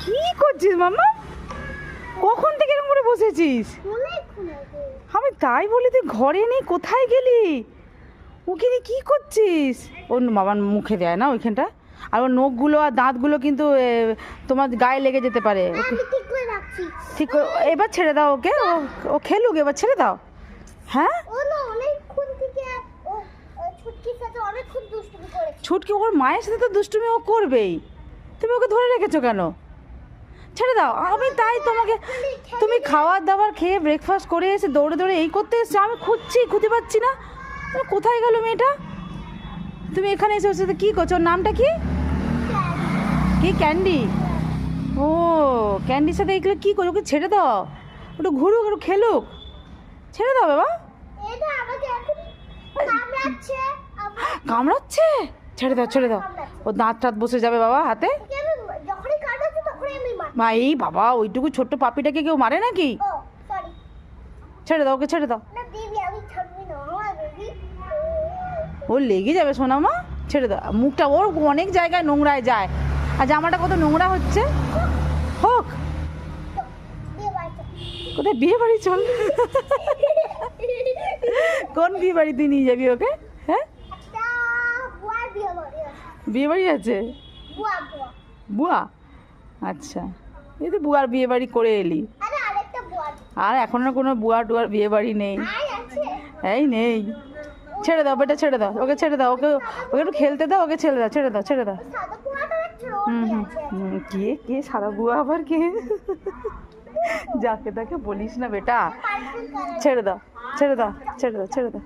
কি করছিস মাম্মা? কখন থেকে এরকম করে বসেছিস? আমি তাই বলি তুই ঘরে নেই, কোথায় গেলি? ওকে নিয়ে কি করছিস? ওর বাবার মুখে দেয় না ওইখানটা। আর ওর নখগুলো আর দাঁতগুলো কিন্তু তোমার গায়ে লেগে যেতে পারে। ঠিক করে এবার ছেড়ে দাও ওকে, ও খেলুক, এবার ছেড়ে দাও। হ্যাঁ ছুটকি ওর মায়ের সাথে তো দুষ্টুমি ও করবেই, তুমি ওকে ধরে রেখেছো কেন? ছেড়ে দাও। আমি তাই তোমাকে, তুমি খাবার দাবার খেয়ে ব্রেকফাস্ট করে এসে দৌড়ে দৌড়ে এই করতে এসছো, আমি খুঁজে পাচ্ছি না কোথায় গেল মেয়েটা। তুমি এখানে এসে ওর সাথে কী করছো? ওর নামটা কি? কি ক্যান্ডি? ও ক্যান্ডির সাথে এগুলো কী করো? ওকে ছেড়ে দাও, একটু ঘুরুক, একটু খেলুক, ছেড়ে দাও বাবা। কামড়াচ্ছে? ছেড়ে দাও ছেড়ে দাও, ও দাঁত টাত বসে যাবে বাবা হাতে। মা এই বাবা, ওইটুকু ছোট্ট পাপিটাকে কেউ মারে নাকি? ছেড়ে দাও ওকে, ছেড়ে দাও। ও লেগে যাবে সোনা মা, ছেড়ে দাও। মুখটা ওর অনেক জায়গায় নোংরায় যায়, আর জামাটা কত নোংরা হচ্ছে। হোক, কোথায় বিয়ে বাড়ি চল। কোন বিয়ে বাড়ি তুই নিয়ে যাবি ওকে? হ্যাঁ বিয়ে বাড়ি আছে? বুয়া? আচ্ছা, এই তো বুয়ার বিয়ে বাড়ি করে এলি। আর এখন আর কোনো বুয়া টুয়ার বিয়ে বাড়ি নেই, এই নেই। ছেড়ে দাও বেটা, ছেড়ে দাও ওকে, ছেড়ে দাও ওকে, ওকে একটু খেলতে দাও ওকে, ছেড়ে দাও ছেড়ে দাও ছেড়ে দাও। কে কে সাদা বুয়া আবার কে? যাকে তাকে বলিস না বেটা, ছেড়ে দাও ছেড়ে দাও ছেড়ে দাও ছেড়ে দাও।